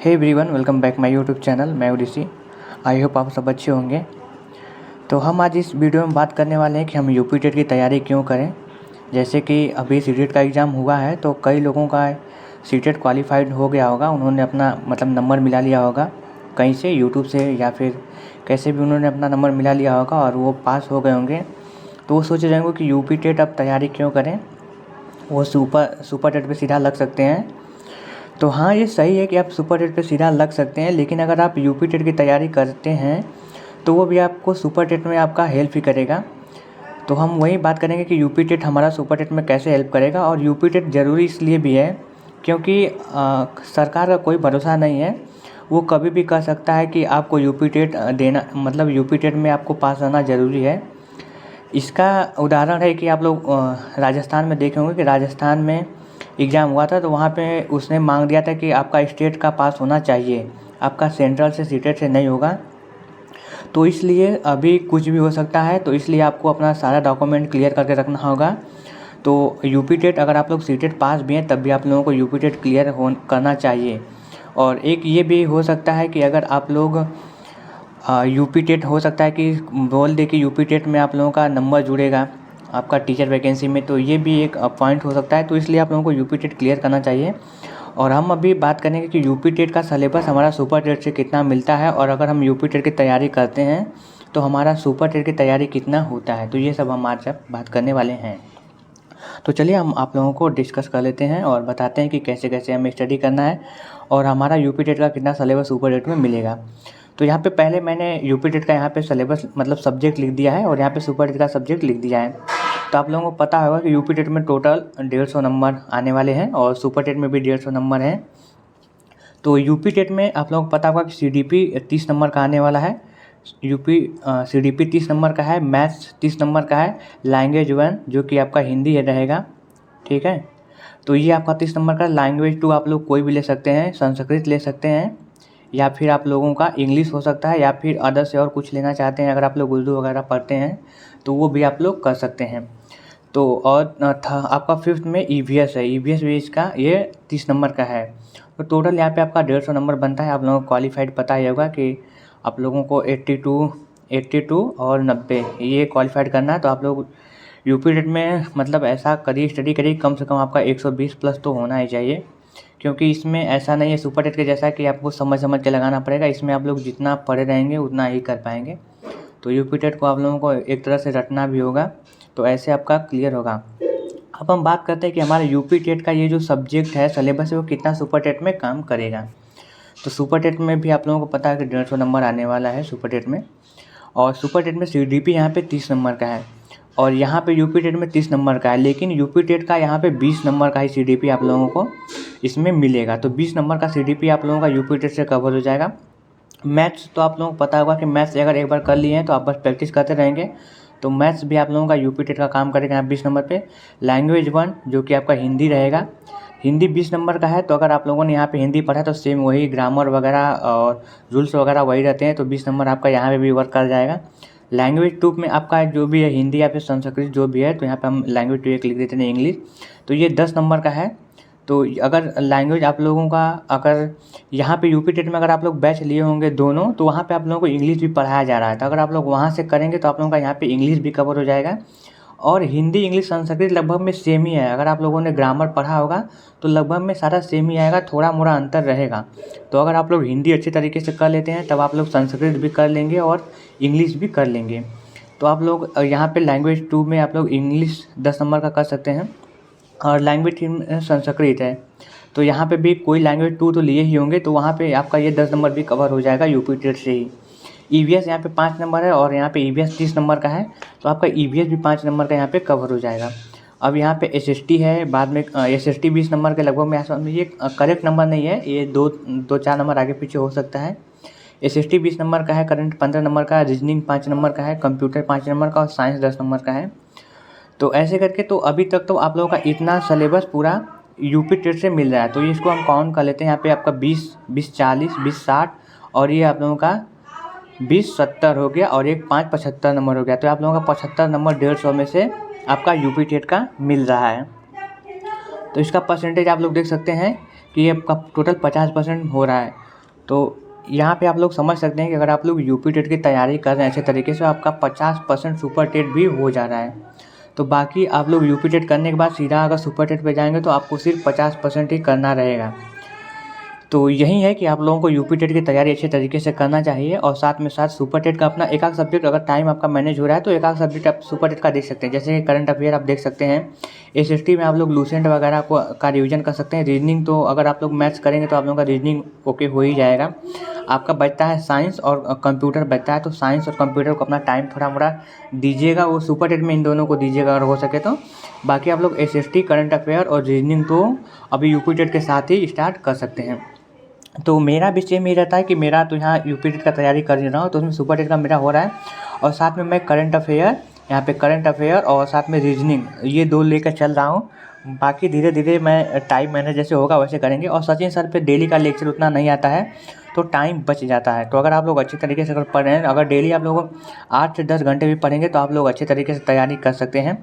Hey everyone, welcome back my YouTube channel. मैं Odissi. I hope आप सब अच्छे होंगे। तो हम आज इस वीडियो में बात करने वाले हैं कि हम यूपी टेट की तैयारी क्यों करें। जैसे कि अभी सीटेट का एग्ज़ाम हुआ है तो कई लोगों का सीटेट क्वालिफाइड हो गया होगा। उन्होंने अपना नंबर मिला लिया होगा कहीं से, यूट्यूब से या फिर कैसे भी उन्होंने अपना नंबर मिला लिया होगा और वो पास हो गए होंगे। तो वो सोच रहे होंगे कि यूपी टेट अब तैयारी क्यों करें, वो सुपर टेट पर सीधा लग सकते हैं। तो हाँ, ये सही है कि आप सुपर टेट पे सीधा लग सकते हैं, लेकिन अगर आप यूपी टेट की तैयारी करते हैं तो वो भी आपको सुपर टेट में आपका हेल्प ही करेगा। तो हम वही बात करेंगे कि यूपी टेट हमारा सुपर टेट में कैसे हेल्प करेगा। और यूपी टेट ज़रूरी इसलिए भी है क्योंकि सरकार का कोई भरोसा नहीं है। वो कभी भी कह सकता है कि आपको यूपी टेट देना, यूपी टेट में आपको पास आना ज़रूरी है। इसका उदाहरण है कि आप लोग राजस्थान में देखे होंगे कि राजस्थान में एग्ज़ाम हुआ था तो वहाँ पे उसने मांग दिया था कि आपका स्टेट का पास होना चाहिए, आपका सेंट्रल से सीटेट से नहीं होगा। तो इसलिए अभी कुछ भी हो सकता है, तो इसलिए आपको अपना सारा डॉक्यूमेंट क्लियर करके रखना होगा। तो यूपी टेट अगर आप लोग सीटेट पास भी हैं तब भी आप लोगों को यूपी टेट क्लियर करना चाहिए। और एक ये भी हो सकता है कि अगर आप लोग यूपी टेट हो सकता है कि बोल दे कि यूपी टेट में आप लोगों का नंबर जुड़ेगा आपका टीचर वैकेंसी में, तो ये भी एक पॉइंट हो सकता है। तो इसलिए आप लोगों को यूपी टेट क्लियर करना चाहिए। और हम अभी बात करेंगे कि यूपी टेट का सिलेबस हमारा सुपर टेट से कितना मिलता है, और अगर हम यूपी टेट की तैयारी करते हैं तो हमारा सुपर टेट की तैयारी कितना होता है। तो ये सब हम आज बात करने वाले हैं। तो चलिए हम आप लोगों को डिस्कस कर लेते हैं और बताते हैं कि कैसे कैसे हमें स्टडी करना है और हमारा यूपी टेट का कितना सिलेबस सुपर टेट में मिलेगा। तो यहाँ पे पहले मैंने यूपी टेट का यहाँ पे सिलेबस सब्जेक्ट लिख दिया है और यहाँ पे सुपर टेट का सब्जेक्ट लिख दिया है। तो आप लोगों को पता होगा कि यूपी टेट में टोटल 150 नंबर आने वाले हैं और सुपर टेट में भी 150 नंबर हैं। तो यूपी टेट में आप लोगों को पता होगा कि सीडीपी 30 नंबर का आने वाला है। सीडीपी 30 नंबर का है, मैथ्स 30 नंबर का है, लैंग्वेज 1 जो कि आपका हिंदी रहेगा, ठीक है। तो ये आपका 30 नंबर का। लैंग्वेज 2 आप लोग कोई भी ले सकते हैं, संस्कृत ले सकते हैं या फिर आप लोगों का इंग्लिश हो सकता है, या फिर अदर से और कुछ लेना चाहते हैं अगर आप लोग उर्दू वगैरह पढ़ते हैं तो वो भी आप लोग कर सकते हैं। तो और आपका 5th में ईवीएस है, ईवीएस भी इसका ये 30 नंबर का है। तो टोटल यहाँ पे आपका 150 नंबर बनता है। आप लोगों को क्वालिफाइड पता ही होगा कि आप लोगों को 82 और 90 ये क्वालिफाइड करना है। तो आप लोग यूपी टेट में ऐसा करिए, स्टडी करिए, कम से कम आपका 120 प्लस तो होना ही चाहिए। क्योंकि इसमें ऐसा नहीं है सुपर टेट के जैसा कि आपको समझ के लगाना पड़ेगा। इसमें आप लोग जितना पढ़े रहेंगे उतना ही कर पाएंगे। तो यूपी टेट को आप लोगों को एक तरह से रटना भी होगा, तो ऐसे आपका क्लियर होगा। अब हम बात करते हैं कि हमारे यूपी टेट का ये जो सब्जेक्ट है, सिलेबस है, वो कितना सुपर टेट में काम करेगा। तो सुपर टेट में भी आप लोगों को पता है कि 150 नंबर आने वाला है सुपर टेट में। और सुपर टेट में सीडीपी यहाँ पे 30 नंबर का है और यहाँ पे यूपी टेट में 30 नंबर का है, लेकिन यूपी टेट का यहाँ पे 20 नंबर का ही सीडीपी आप लोगों को इसमें मिलेगा। तो 20 नंबर का सीडीपी आप लोगों का यूपी टेट से कवर हो जाएगा। मैथ्स तो आप लोगों को पता होगा कि मैथ्स अगर एक बार कर लिए हैं तो आप बस प्रैक्टिस करते रहेंगे, तो मैथ्स भी आप लोगों का यूपी टेट का काम करेगा यहाँ 20 नंबर पे। लैंग्वेज 1 जो कि आपका हिंदी रहेगा, हिंदी 20 नंबर का है। तो अगर आप लोगों ने यहाँ पे हिंदी पढ़ा तो सेम वही ग्रामर वगैरह और रूल्स वगैरह वही रहते हैं, तो 20 नंबर आपका यहाँ पे भी वर्क कर जाएगा। लैंग्वेज 2 में आपका जो भी है हिंदी या फिर संस्कृत जो भी है, तो यहाँ पे हम लैंग्वेज 2 एक लिख देते हैं इंग्लिश, तो ये 10 नंबर का है। तो अगर लैंग्वेज आप लोगों का अगर यहाँ पे यूपी टेट में अगर आप लोग बैच लिए होंगे दोनों, तो वहाँ पे आप लोगों को इंग्लिश भी पढ़ाया जा रहा है। तो अगर आप लोग वहाँ से करेंगे तो आप लोगों का यहाँ पे इंग्लिश भी कवर हो जाएगा। और हिंदी इंग्लिश संस्कृत लगभग में सेम ही है। अगर आप लोगों ने ग्रामर पढ़ा होगा तो लगभग में सारा सेम ही आएगा, थोड़ा मोड़ा अंतर रहेगा। तो अगर आप लोग हिंदी अच्छे तरीके से कर लेते हैं तब आप लोग संस्कृत भी कर लेंगे और इंग्लिश भी कर लेंगे। तो आप लोग यहाँ पे लैंग्वेज 2 में आप लोग इंग्लिश 10 नंबर का कर सकते हैं और लैंग्वेज 3 में संस्कृत है। तो यहाँ पे भी कोई लैंग्वेज 2 तो लिए ही होंगे, तो वहाँ पे आपका ये 10 नंबर भी कवर हो जाएगा यूपी टेट से ही। ईवीएस यहाँ पे 5 नंबर है और यहाँ पे ईवीएस 30 नंबर का है, तो आपका ईवीएस भी 5 नंबर का यहाँ पे कवर हो जाएगा। अब यहाँ पे एसएसटी है, बाद में एसएसटी 20 नंबर के लगभग में, ये करेक्ट नंबर नहीं है, ये 2-4 नंबर आगे पीछे हो सकता है। एसएसटी 20 नंबर का है, करंट 15 नंबर का है, रीजनिंग 5 नंबर का है, कंप्यूटर 5 नंबर का और साइंस 10 नंबर का है। तो ऐसे करके तो अभी तक तो आप लोगों का इतना सिलेबस पूरा यूपी टेट से मिल रहा है। तो इसको हम काउंट कर लेते हैं। यहाँ पे आपका 20, 20, 40, 20, 60 और ये आप लोगों का 20, 70 हो गया और एक 5, 75 नंबर हो गया। तो आप लोगों का 75 नंबर 150 में से आपका यूपी टेट का मिल रहा है। तो इसका परसेंटेज आप लोग देख सकते हैं कि ये आपका टोटल 50% हो रहा है। तो यहाँ पे आप लोग समझ सकते हैं कि अगर आप लोग यूपी टेट की तैयारी कर रहे हैं अच्छे तरीके से, आपका 50% सुपर टेट भी हो जा रहा है। तो बाकी आप लोग यूपी टेट करने के बाद सीधा अगर सुपर टेट पे जाएंगे तो आपको सिर्फ 50% ही करना रहेगा। तो यही है कि आप लोगों को यूपी टेट की तैयारी अच्छे तरीके से करना चाहिए, और साथ में साथ सुपर टेट का अपना एक आध सब्जेक्ट, अगर टाइम आपका मैनेज हो रहा है तो एक आध सब्जेक्ट आप सुपर टेट का देख सकते हैं। जैसे कि करंट अफेयर आप देख सकते हैं, एसएसटी में आप लोग लूसेंट वगैरह का रिवीजन कर सकते हैं। रीजनिंग तो अगर आप लोग मैथ्स करेंगे तो आप लोगों का रीजनिंग ओके हो ही जाएगा। आपका बचता है साइंस और कंप्यूटर बचता है, तो साइंस और कंप्यूटर को अपना टाइम थोड़ा मोड़ा दीजिएगा, वो सुपर टेट में इन दोनों को दीजिएगा अगर हो सके तो। बाकी आप लोग एसएसटी, करंट अफेयर और रीजनिंग तो अभी यूपी टेट के साथ ही स्टार्ट कर सकते हैं। तो मेरा भी सेम यही रहता है कि मेरा तो यहाँ यूपी टेट का तैयारी कर रहा हूँ, तो उसमें सुपर टेट का मेरा हो रहा है, और साथ में मैं करंट अफेयर, यहाँ पे करंट अफेयर और साथ में रीजनिंग, ये 2 लेकर चल रहा हूँ। बाकी धीरे धीरे मैं टाइम मैनेज जैसे होगा वैसे करेंगे। और सचिन सर पे डेली का लेक्चर उतना नहीं आता है, तो टाइम बच जाता है। तो अगर आप लोग अच्छे तरीके से अगर पढ़ रहे हैं, अगर डेली आप लोग 8 से 10 घंटे भी पढ़ेंगे तो आप लोग अच्छे तरीके से तैयारी कर सकते हैं।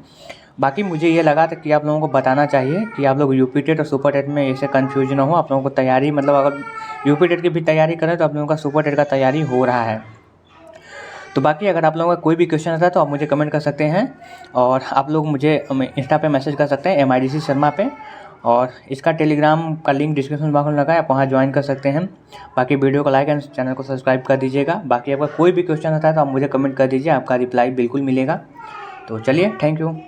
बाकी मुझे ये लगा था कि आप लोगों को बताना चाहिए कि आप लोग यूपी टेट और सुपर टेट में ऐसे कन्फ्यूजन ना हो। आप लोगों को तैयारी, मतलब अगर यूपी टेट की भी तैयारी करें तो आप लोगों का सुपर टेट का तैयारी हो रहा है। तो बाकी अगर आप लोगों का कोई भी क्वेश्चन आता है तो आप मुझे कमेंट कर सकते हैं, और आप लोग मुझे इंस्टा पे मैसेज कर सकते हैं MIDC शर्मा पे, और इसका टेलीग्राम का लिंक डिस्क्रिप्शन बॉक्स में लगा है, आप वहाँ ज्वाइन कर सकते हैं। बाकी वीडियो को लाइक एंड चैनल को सब्सक्राइब कर दीजिएगा। बाकी आपका कोई भी क्वेश्चन आता है तो आप मुझे कमेंट कर दीजिए, आपका रिप्लाई बिल्कुल मिलेगा। तो चलिए, थैंक यू।